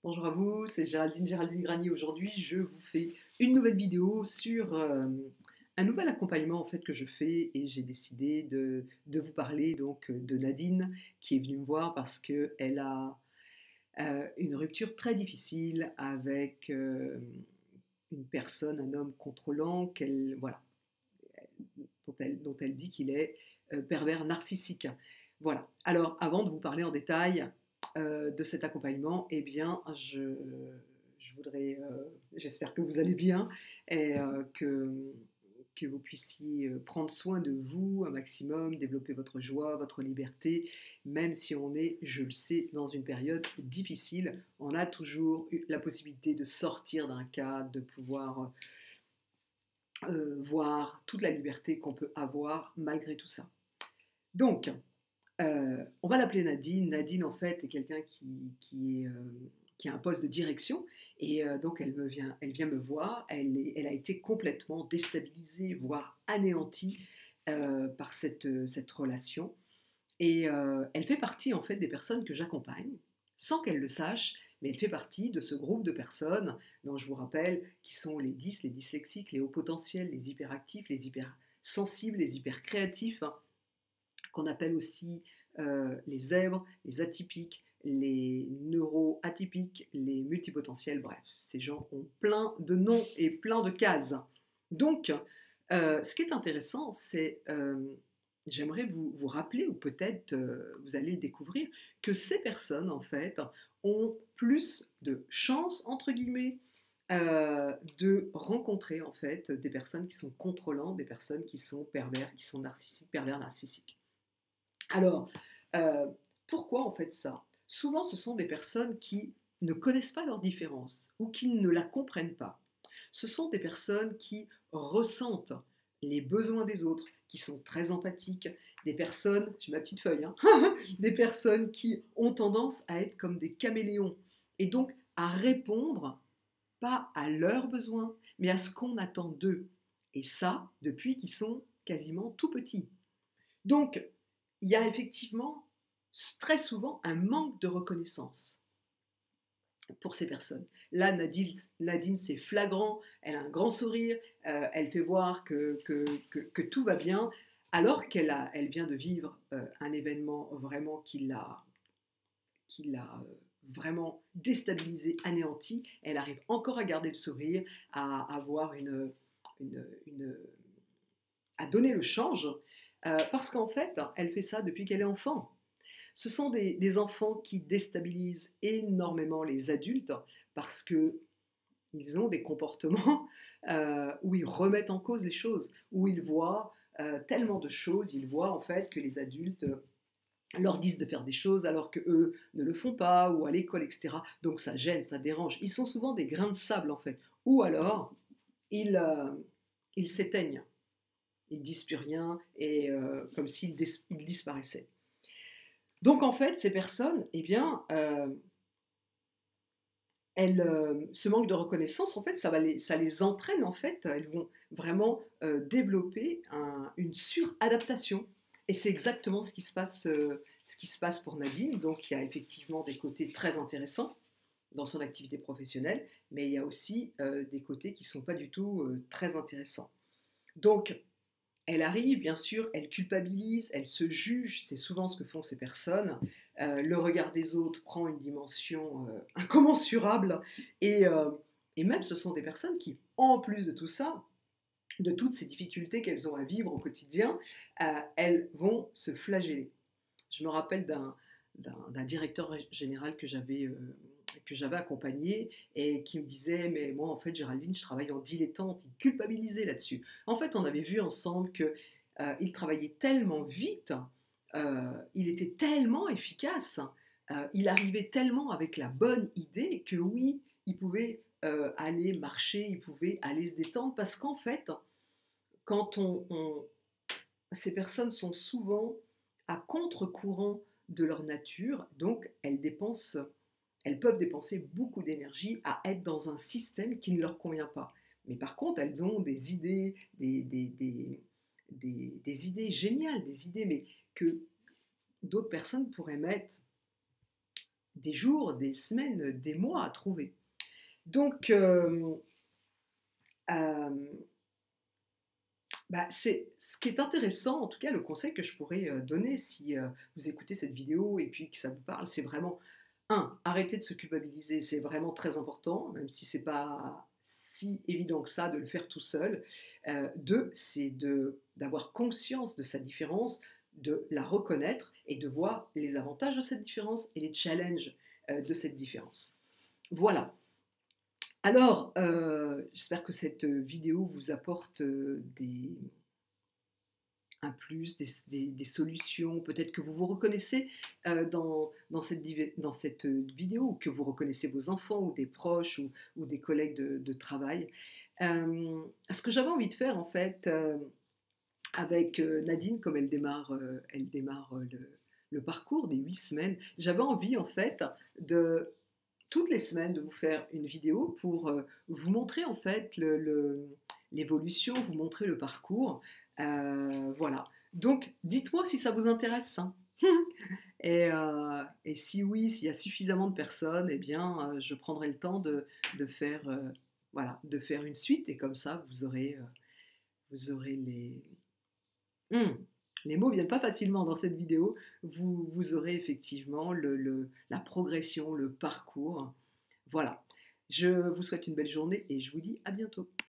Bonjour à vous, c'est Géraldine Granier. Aujourd'hui, je vous fais une nouvelle vidéo sur un nouvel accompagnement en fait que je fais et j'ai décidé de vous parler donc de Nadine qui est venue me voir parce qu'elle a une rupture très difficile avec une personne, un homme contrôlant dont elle dit qu'il est pervers narcissique. Voilà. Alors, avant de vous parler en détail de cet accompagnement, eh bien, je voudrais, j'espère que vous allez bien et que vous puissiez prendre soin de vous un maximum, développer votre joie, votre liberté, même si on est, je le sais, dans une période difficile, on a toujours eu la possibilité de sortir d'un cadre, de pouvoir voir toute la liberté qu'on peut avoir malgré tout ça. Donc, on va l'appeler Nadine. Nadine, en fait, est quelqu'un qui a un poste de direction et donc elle vient me voir. Elle a été complètement déstabilisée, voire anéantie par cette relation. Et elle fait partie en fait des personnes que j'accompagne, sans qu'elle le sache, mais elle fait partie de ce groupe de personnes dont je vous rappelle qui sont les 10, les dyslexiques, les hauts potentiels, les hyperactifs, les hypersensibles, les hypercréatifs, hein, qu'on appelle aussi les zèbres, les atypiques, les neuroatypiques, les multipotentiels, bref, ces gens ont plein de noms et plein de cases. Donc, ce qui est intéressant, c'est j'aimerais vous rappeler, ou peut-être vous allez le découvrir, que ces personnes, en fait, ont plus de chances, entre guillemets, de rencontrer, en fait, des personnes qui sont contrôlantes, des personnes qui sont pervers, qui sont narcissiques, pervers narcissiques. Alors, euh, pourquoi on fait ça? Souvent, ce sont des personnes qui ne connaissent pas leur différence ou qui ne la comprennent pas. Ce sont des personnes qui ressentent les besoins des autres, qui sont très empathiques, des personnes, j'ai ma petite feuille, hein, des personnes qui ont tendance à être comme des caméléons et donc à répondre pas à leurs besoins, mais à ce qu'on attend d'eux. Et ça, depuis qu'ils sont quasiment tout petits. Donc, il y a effectivement très souvent un manque de reconnaissance pour ces personnes. Là, Nadine c'est flagrant, elle a un grand sourire, elle fait voir que tout va bien, alors elle vient de vivre un événement vraiment qui l'a vraiment déstabilisée, anéantie. Elle arrive encore à garder le sourire, à avoir une à donner le change, parce qu'en fait, elle fait ça depuis qu'elle est enfant. Ce sont des enfants qui déstabilisent énormément les adultes parce qu'ils ont des comportements où ils remettent en cause les choses, où ils voient tellement de choses, ils voient en fait que les adultes leur disent de faire des choses alors qu'eux ne le font pas, ou à l'école, etc. Donc ça gêne, ça dérange. Ils sont souvent des grains de sable en fait. Ou alors, ils, euh, ils s'éteignent, ils ne disent plus rien, et comme s'ils ils disparaissaient. Donc en fait, ces personnes, eh bien, ce manque de reconnaissance, en fait, ça les entraîne, en fait, elles vont vraiment développer une suradaptation. Et c'est exactement ce qui se passe pour Nadine. Donc il y a effectivement des côtés très intéressants dans son activité professionnelle, mais il y a aussi des côtés qui ne sont pas du tout très intéressants. Donc, elle arrive, bien sûr, elle culpabilise, elle se juge, c'est souvent ce que font ces personnes. Le regard des autres prend une dimension incommensurable et même ce sont des personnes qui, en plus de tout ça, de toutes ces difficultés qu'elles ont à vivre au quotidien, elles vont se flageller. Je me rappelle d'un directeur général que j'avais accompagné et qui me disait mais moi en fait Géraldine je travaille en dilettante, il culpabilisait là-dessus. En fait on avait vu ensemble que il travaillait tellement vite, il était tellement efficace, il arrivait tellement avec la bonne idée que oui il pouvait aller marcher, il pouvait aller se détendre parce qu'en fait quand ces personnes sont souvent à contre-courant de leur nature, donc elles peuvent dépenser beaucoup d'énergie à être dans un système qui ne leur convient pas. Mais par contre, elles ont des idées, des idées géniales, des idées mais que d'autres personnes pourraient mettre des jours, des semaines, des mois à trouver. Donc, bah, c'est ce qui est intéressant, en tout cas le conseil que je pourrais, donner si, vous écoutez cette vidéo et puis que ça vous parle, c'est vraiment un, arrêtez de se culpabiliser, c'est vraiment très important, même si c'est pas si évident que ça de le faire tout seul. 2, c'est d'avoir conscience de sa différence, de la reconnaître et de voir les avantages de cette différence et les challenges, de cette différence. Voilà. Alors, j'espère que cette vidéo vous apporte, un plus, des solutions, peut-être que vous vous reconnaissez, dans cette vidéo, ou que vous reconnaissez vos enfants ou des proches ou des collègues de travail. Ce que j'avais envie de faire en fait, avec, Nadine, comme elle démarre, le parcours des 8 semaines, j'avais envie en fait de toutes les semaines de vous faire une vidéo pour, vous montrer en fait l'évolution, vous montrer le parcours. Voilà. Donc dites-moi si ça vous intéresse, hein. Et si oui, s'il y a suffisamment de personnes, eh bien, je prendrai le temps de faire, voilà, de faire une suite et comme ça vous aurez Mmh, les mots viennent pas facilement dans cette vidéo. Vous aurez effectivement la progression, le parcours. Voilà. Je vous souhaite une belle journée et je vous dis à bientôt.